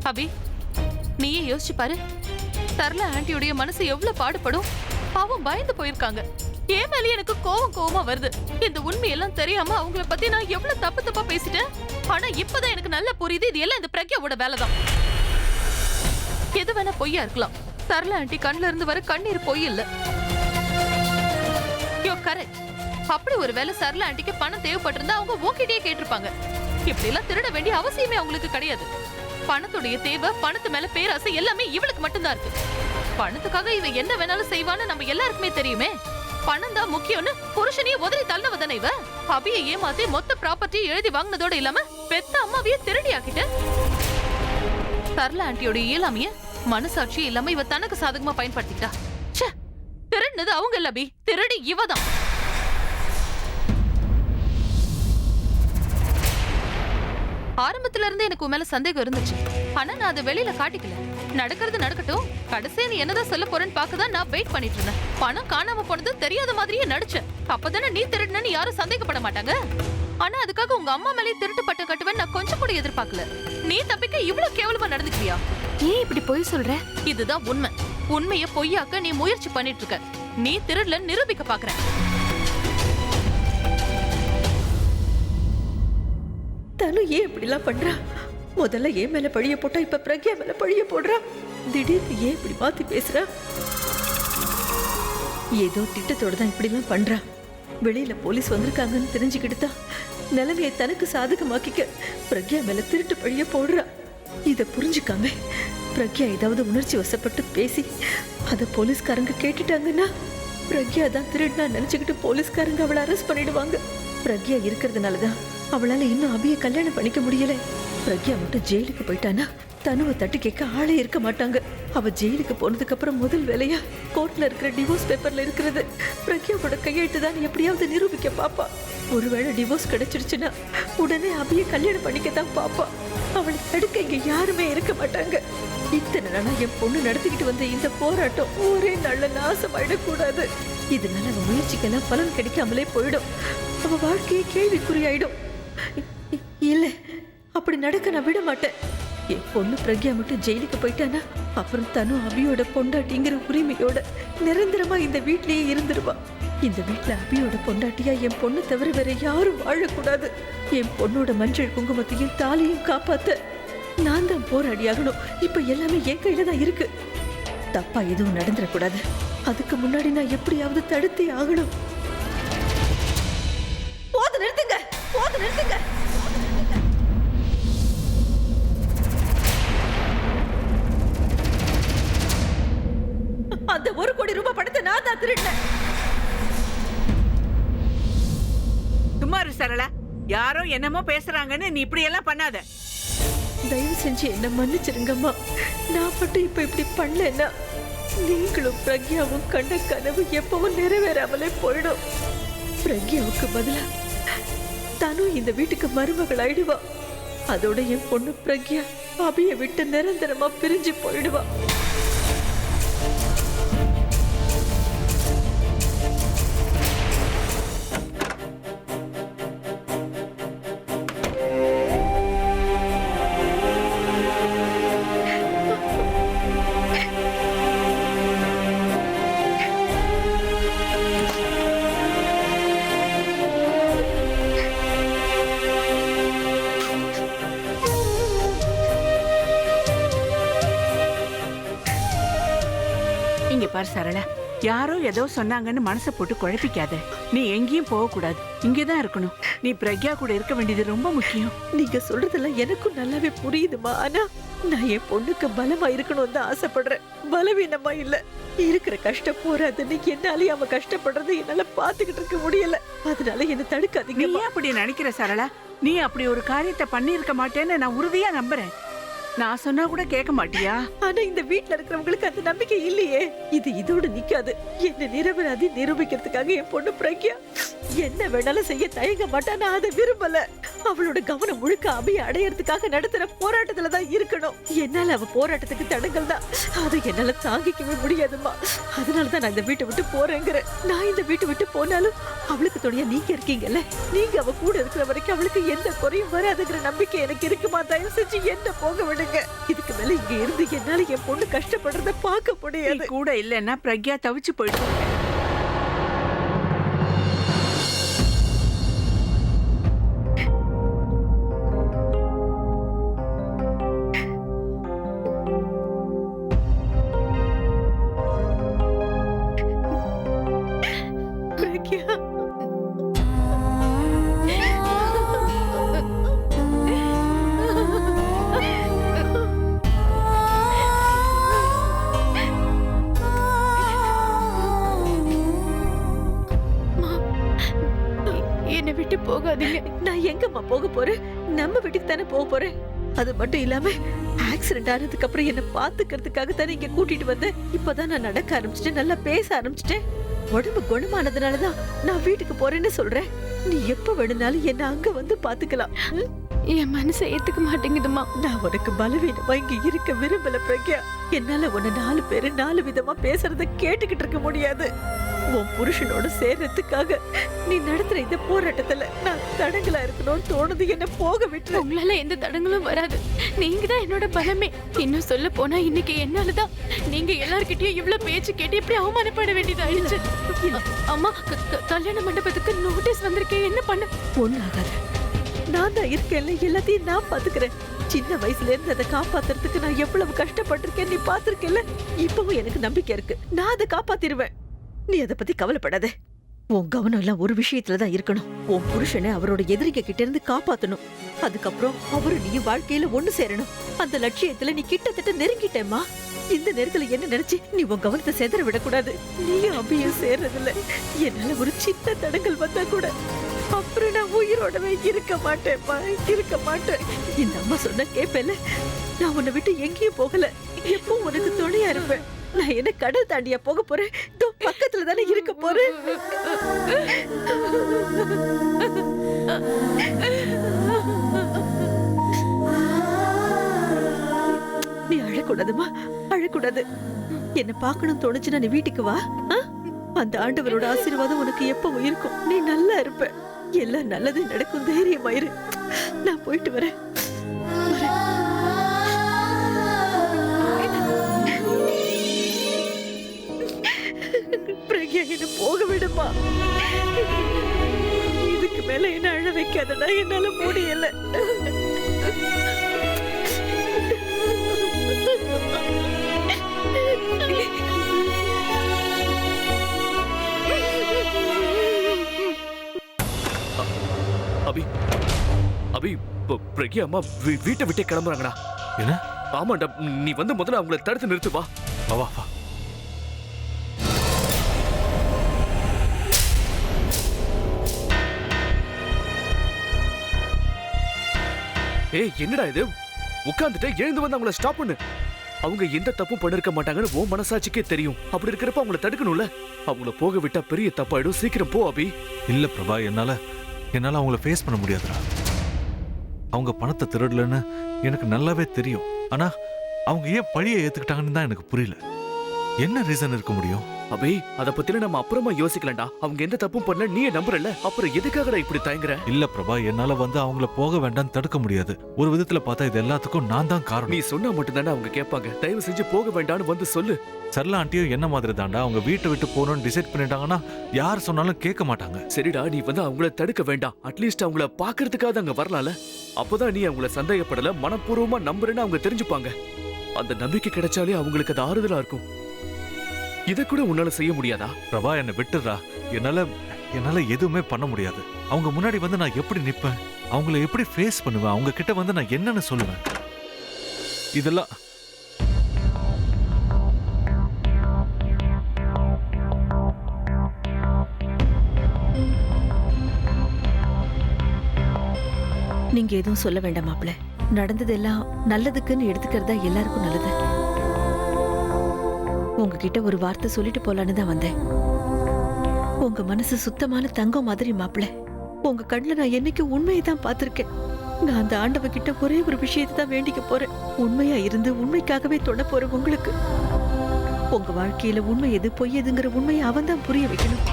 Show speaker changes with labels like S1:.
S1: அபி, நீயே யோசிச்சு பாரு. சரளா ஆண்டியோடைய மனசு எவ்வளவு பாடுபடும். பாவம் பயந்து போயிருக்காங்க. ஏன் மேலே எனக்கு கோவமா வருது. இந்த உண்மையெல்லாம் தெரியாம அவங்கள பத்தி நான் எவ்வளவு தப்பா பேசிட்டேன். ஆனா இப்பதான் எனக்கு நல்லா புரியுது, இது எல்லாம் இந்த பிரக்யாவோட வேலைதான். எது வேணா பொய்யா இருக்கலாம். சரளா ஆண்டி கண்ணுல இருந்து வர கண்ணீர் பொய் இல்ல. யோ கரெக்ட். அப்படி ஒரு வேலை சரளா ஆண்டிக்கு பணம் தேவைப்பட்டிருந்தா அவங்க உன்கிட்டயே கேட்டிருப்பாங்க. இப்படி எல்லாம் திருட வேண்டிய அவசியமே அவங்களுக்கு கிடையாது. பணத்துடைய தேவை, பணத்து மேல பேராசை எல்லாமே இவளுக்கு மட்டும்தான் இருக்கு. பணத்துக்காக இவ என்ன வேணாலும் செய்வான்னு நம்ம எல்லாருக்குமே தெரியுமே. பணம் தான் முக்கியம்னு புருஷனையே உதறி தள்ளவ தானே இவ. அபியை ஏமாத்தி மொத்த ப்ராப்பர்ட்டியை எழுதி வாங்கினதோட இல்லாம பெத்த அம்மாவையே திருடி ஆக்கிட்ட. சரளா ஆண்டியோட இயலாமைய மனசாட்சி இல்லாம இவ தனக்கு சாதகமா பயன்படுத்திட்டா. திருடுனது அவங்க இல்ல அபி, திருடி இவதான். ஆரம்பத்துல இருந்து எனக்கு உன் மேல சந்தேகம் இருந்துச்சு. ஆனா நான் அதை வெளியில காட்டிக்கல. நடக்கிறது நடக்கட்டும், கடைசியா நீ என்னதான் சொல்ல போறேன்னு பாக்கதான் நான் வெயிட் பண்ணிட்டு இருந்தேன். பணம் காணாம போனது தெரியாத மாதிரியே நடிச்சேன். அப்பதானே நீ திருடுனு யாரும் சந்தேகப்பட மாட்டாங்க. ஆனா அதுக்காக உங்க அம்மா மேலே திருட்டு பட்டம் கட்டுவேன் நான் கொஞ்சம் கூட எதிர்பார்க்கல. நீ தப்பிக்க இவ்வளவு கேவலமா நடந்துக்கிறியா?
S2: ஏன் இப்படி பொய் சொல்ற?
S1: இதுதான் உண்மை. உண்மைய பொய்யாக்க நீ முயற்சி பண்ணிட்டு இருக்க. நீ திருடல நிரூபிக்க பாக்குற.
S3: தனு ஏன் இப்படிலாம் பண்றா? முதல்ல ஏன் மேல பழிய போட்டா, இப்ப பிரக்யா மேல பழிய போடுறா. திடீர்னு ஏன் இப்படி மாத்தி பேசுறா? ஏதோ திட்டத்தோட தான் இப்படி எல்லாம் பண்றா. வெளியில போலீஸ் வந்திருக்காங்கன்னு தெரிஞ்சுக்கிட்டு நிலைமையை தனக்கு சாதகமாக்கிக்க பிரக்யா மேல திருட்டு பழிய போடுறா. இத புரிஞ்சுக்காம பிரக்யா ஏதாவது உணர்ச்சி வசப்பட்டு பேசி அத போலீஸ்காரங்க கேட்டுட்டாங்கன்னா பிரக்யா தான் திருடுனா நினைச்சுக்கிட்டு போலீஸ்காரங்க அவளை அரெஸ்ட் பண்ணிடுவாங்க. பிரக்யா இருக்கிறதுனாலதான் அவளால இன்னும் அபியை கல்யாணம் பண்ணிக்க முடியல. பிரக்யா மட்டும் ஜெயிலுக்கு போயிட்டானா தனுவை தட்டி கேட்க ஆளே இருக்க மாட்டாங்க. அவ ஜெயிலுக்கு போனதுக்கு அப்புறம் முதல் வேலையா கோர்ட்ல இருக்கிற டிவோர்ஸ் பேப்பர்ல இருக்கிறது பிரக்யாவோட கையெழுத்து தான் எப்படியாவது நிரூபிக்க பாப்பா. ஒருவேளை டிவோர்ஸ் கிடைச்சிருச்சுன்னா உடனே அபியை கல்யாணம் பண்ணிக்கத்தான் பாப்பா. அவளை தடுக்க இங்க யாருமே இருக்க மாட்டாங்க. இத்தனை நாளா என் பொண்ணு நடத்திக்கிட்டு வந்த இந்த போராட்டம் ஒரே நல்ல நாசமாயிடக்கூடாது. இதனால அவ முயற்சிக்கெல்லாம் பலன் கிடைக்காமலே போயிடும். அவ வாழ்க்கையே கேள்விக்குறியாயிடும். இல்ல, அப்படி நடக்க நான் விட மாட்டேன். என் பொண்ணு பிரக்யா மட்டும் ஜெயிலுக்கு போயிட்டானா அப்புறம் தனு அபியோட பொண்டாட்டிங்கிற உரிமையோட நிரந்தரமா இந்த வீட்லயே இருந்துருவா. இந்த வீட்டுல அபியோட பொண்டாட்டியா என் பொண்ணு தவிர வேற யாரும் வாழக்கூடாது. என் பொண்ணோட மஞ்சள் குங்குமத்தையும் தாலியும் காப்பாத்த நான் தான் போராடியாகணும். இப்ப எல்லாமே என் கையில தான் இருக்கு. தப்பா எதுவும் நடந்துடக்கூடாது. அதுக்கு முன்னாடி நான் எப்படியாவது தடுத்தே ஆகணும். போது நிறுத்துங்க, போது நிறுத்துங்க. அந்த 1 கோடி ரூபாய் பணத்தை நான் தான் திருடினேன்.
S4: சுமாரு சரளா, யாரோ என்னமோ பேசுறாங்கன்னு நீ இப்படி எல்லாம் பண்ணாத.
S3: தயவு செஞ்சு என்ன மன்னிச்சிருங்கம்மா. நான் மட்டும் இப்ப இப்படி பண்ணலன்னா நீங்களும் பிரக்யாவும் கண்ட கனவு எப்பவும் நிறைவேறாமலே போயிடும். பிரக்யாவுக்கு பதிலா தனு இந்த வீட்டுக்கு மருமகள் ஆயிடுவா. அதோட என் பொண்ணு பிரக்யா அபியை விட்டு நிரந்தரமா பிரிஞ்சு போயிடுவா.
S4: பார் சரளா, யாரோ ஏதோ சொன்னாங்கன்னு மனசை போட்டு குழப்பிக்காத. நீ எங்கேயும் போக கூடாது, இங்கதான் இருக்கணும். நீ பிரக்யா கூட இருக்க வேண்டியது ரொம்ப முக்கியம்.
S3: நீங்க சொல்றதெல்லாம் எனக்கும் நல்லாவே புரியுதுமா. ஆனா நான் என் பொண்ணுக்கு பலமா இருக்கணும்னு தான் ஆசைப்படுறேன். பலவீனமா இல்ல. இருக்கிற கஷ்டம் போறாதுன்னு என்னாலே அவ கஷ்டப்படுறது என்னால பாத்துக்கிட்டு இருக்க முடியல. அதனால என்ன தடுக்காதீங்க.
S4: நீ அப்படி நினைக்கிற சரளா? நீ அப்படி ஒரு காரியத்தை பண்ணி இருக்க மாட்டேன்னு நான் உறுதியா நம்புறேன். நான் சொன்னா கூட கேட்க மாட்டியா?
S3: ஆனா இந்த வீட்டுல இருக்கிறவங்களுக்கு அந்த நம்பிக்கை இல்லையே. இது இதோட நிக்காது. என்ன நிரபராதி நிரூபிக்கிறதுக்காக என் பொண்ணு பிரக்யா என்ன வேணாலும் செய்ய தயங்க மாட்டா. நான் அதை விரும்பல. அவளோட கவனம் முழுக்க அபியை அடையறதுக்காக நடத்துற போராட்டத்துலதான் இருக்கணும். என்னால அவ போராட்டத்துக்கு தடங்கள் தான். அதை என்னால தாங்கிக்கவே முடியாதுமா. அதனாலதான் நான் இந்த வீட்டை விட்டு போறேங்கிறேன். நான் இந்த வீட்டை விட்டு போனாலும் அவளுக்கு துணையா நீங்க இருக்கீங்கல்ல. நீங்க அவ கூட இருக்கிற வரைக்கும் அவளுக்கு எந்த குறையும் வராதுங்கிற நம்பிக்கை எனக்கு இருக்குமா? தயவு செஞ்சு என்ன போக விடு. விட்டுருங்க. இதுக்கு மேல இங்க இருந்து என்னால என் பொண்ணு கஷ்டப்படுறத பார்க்க
S4: நீ
S3: முடியாது.
S4: கூட இல்லைன்னா பிரக்யா தவிச்சு போயிட்டு
S3: பிரக்யா,
S1: என்னை விட்டு போகாதீங்க.
S3: நான் எங்கம்மா போக போறேன்? நம்ம வீட்டுக்கு தானே போக போறேன். அது மட்டும் இல்லாம ஆக்சிடென்ட் ஆனதுக்கு அப்புறம் என்ன பாத்துக்கிறதுக்காக தானே இங்க கூட்டிட்டு வந்தேன். இப்பதான் நான் நடக்க ஆரம்பிச்சிட்டேன், நல்லா பேச ஆரம்பிச்சிட்டேன். உடம்பு குணமானதுனாலதான் நான் வீட்டுக்கு போறேன்னு சொல்றேன். நீ எப்ப வேணும்னாலும் என்ன அங்க வந்து பாத்துக்கலாம். ம்?
S1: என் மனசை ஏத்துக்க மாட்டேங்குதுமா.
S3: நான் உனக்கு பலவீனமா இங்க இருக்க விரும்பல பிரக்யா. என்னால உன்னை 4 பேரு 4 விதமா பேசுறத கேட்டுக்கிட்டு இருக்க முடியாது. உன் புருஷனோட சேர்றதுக்காக நீ நடத்துற இந்த போராட்டத்துல நான் தடங்களா இருக்கணும்னு தோணுது. என்ன போக விட்டு.
S1: உங்களால எந்த தடங்களும் வராது. நீங்க தான் என்னோட பலமே. இன்னும் சொல்ல போனா இன்னைக்கு என்னாலதான் நீங்க எல்லார்கிட்டயும் இவ்வளவு பேச்சு கேட்டு இப்படி அவமானப்பட வேண்டியதாயிடுச்சு. அம்மா, கல்யாண மண்டபத்துக்கு நோட்டீஸ் வந்திருக்கேன், என்ன பண்ண?
S3: ஒண்ணு ஆகாது. நான் தான் இருக்கேன்ல, எல்லாத்தையும் நான் பாத்துக்கிறேன். சின்ன வயசுல இருந்து அதை காப்பாத்துறதுக்கு நான் எவ்வளவு கஷ்டப்பட்டிருக்கேன் நீ பாத்திருக்கேன்ல. இப்பவும் எனக்கு நம்பிக்கை இருக்கு, நான் அதை காப்பாத்திருவேன். நீ அதை பத்தி கவலைப்படாத. உன் கவனம் எல்லாம் ஒரு விஷயத்துலதான் இருக்கணும். உன் புருஷனை அவரோட எதிரிக கிட்ட இருந்து காப்பாத்தணும். அதுக்கப்புறம் அவரு நீ வாழ்க்கையில ஒண்ணு சேரணும். அந்த லட்சியத்துல நீ கிட்டத்தட்ட நெருங்கிட்டேம்மா. இந்த நேரத்துல என்ன நினைச்சு நீ உன் கவனத்தை செதற விடக்கூடாது. நீயும் அபியும் சேர்றதில்ல. என்னால ஒரு சின்ன தடங்கள் வந்தா கூட அப்புறம் நான் உயிரோடவே இருக்க மாட்டேன்ப்பா, இருக்க மாட்டேன். இந்த அம்மா சொன்ன கேப்பேல, நான் உன்னை விட்டு எங்கேயும் போகல. எப்பவும் உனக்கு துணையா இருப்பேன். நான் என்ன கடல் தாண்டியா போக போறேன்? இதோ பக்கத்துல தானே இருக்க போறேன். நீ அழக்கூடாதுமா, அழக்கூடாது. என்ன பார்க்கணும் தோணுச்சுன்னா நீ வீட்டுக்கு வா. அந்த ஆண்டவரோட ஆசீர்வாதம் உனக்கு எப்பவும் இருக்கும். நீ நல்லா இருப்ப. எல்லாம் நல்லது நடக்கும், தைரியமாயிரு. நான் போயிட்டு வரேன். பிரக்யா, என்ன போக விடுமா. இதுக்கு மேல என்ன அழ வைக்காதடா, என்னால முடியல.
S2: அபி, அபி, பிரக்யா அம்மா வீட்டை விட்டே கிளம்புறாங்கடா.
S5: என்ன?
S2: ஆமாண்டா, நீ வந்து முதல்ல அவங்கள தடுத்து நிறுத்து. வா
S5: வா வா.
S2: ஏய், என்னடா இது? உட்கார்ந்துட்டு எழுந்து வந்து அவங்கள ஸ்டாப் பண்ணு. அவங்க எந்த தப்பும் பண்ணிருக்க மாட்டாங்கன்னு உன் மனசாட்சிக்கே தெரியும். அப்படி இருக்கிறப்ப அவங்கள தடுக்கணும்ல. அவங்கள போக விட்டா பெரிய தப்பாயிடும். சீக்கிரம் போ அபி.
S5: இல்ல பிரபா, என்னால அவங்கள ஃபேஸ் பண்ண முடியாதுடா. அவங்க பணத்தை திருடலன்னு எனக்கு நல்லாவே தெரியும். ஆனா அவங்க ஏன் பழியை ஏத்துக்கிட்டாங்கன்னு தான் எனக்கு புரியல. என்ன ரீசன் இருக்க முடியும்?
S2: அபி, அத பத்தில நம்ம அப்புறமா யோசிக்கலாம்டா. அவங்க எந்த தப்பும் பண்ணல, நீயே நம்புறல. அப்புறம் எதுக்காகடா இப்படி தயங்குற?
S5: இல்ல பிரபா, என்னால அவங்கள போக வேண்டாம்னு தடுக்க முடியாது. ஒரு விதத்துல பார்த்தா இது எல்லாத்துக்கும் நான் தான் காரணம்.
S2: நீ சொன்னா மட்டும் தானே அவங்க கேட்பாங்க. தயவு செஞ்சு போக வேண்டாம்னு வந்து சொல்லு.
S5: சரளா ஆண்டியும் என்ன மாதிரி தாண்டா. அவங்க வீட்டை விட்டு போகணும்னு டிசைட் பண்ணிட்டாங்கன்னா யார் சொன்னாலும் கேட்க மாட்டாங்க.
S2: சரிடா, நீ வந்து அவங்கள தடுக்க வேண்டாம். அட்லீஸ்ட் அவங்கள பாக்குறதுக்காக அங்க வரலாம்ல. அப்பதான் நீ அவங்கள சந்தேகப்படல, மனப்பூர்வமா நம்புறேன்னு அவங்க தெரிஞ்சுப்பாங்க. அந்த நம்பிக்கை கிடைச்சாலே அவங்களுக்கு அது ஆறுதலா இருக்கும். இத கூட உன்னால செய்ய முடியாதா?
S5: பிரபா, என்னை விட்டுறா. என்னால எதுவுமே பண்ண முடியாது. அவங்க முன்னாடி வந்து நான் எப்படி நிப்பேன்? அவங்கள எப்படி ஃபேஸ் பண்ணுவேன்? அவங்க கிட்ட வந்து நான் என்னன்னு சொல்லுவேன்? இதெல்லாம்
S3: நீங்க எதுவும் சொல்ல வேண்டாம் மாப்பிள்ள. நடந்ததெல்லாம் நல்லதுக்குன்னு எடுத்துக்கிறதா எல்லாருக்கும் நல்லது. உங்ககிட்ட ஒரு வார்த்தை சொல்லிட்டு போலான்னு தான் வந்தேன். உங்க மனசு சுத்தமான தங்கம் மாதிரி மாப்பிள்ள. உங்க கண்ணுல நான் என்னைக்கு உண்மையை தான் பார்த்திருக்கேன். நான் அந்த ஆண்டவ கிட்ட ஒரே ஒரு விஷயத்தை தான் வேண்டிக்க போறேன். உண்மையா இருந்து உண்மைக்காகவே தொட போறேன் உங்களுக்கு. உங்க வாழ்க்கையில உண்மை எது பொய் எதுங்கிற உண்மையை அவன் தான் புரிய வைக்கணும்.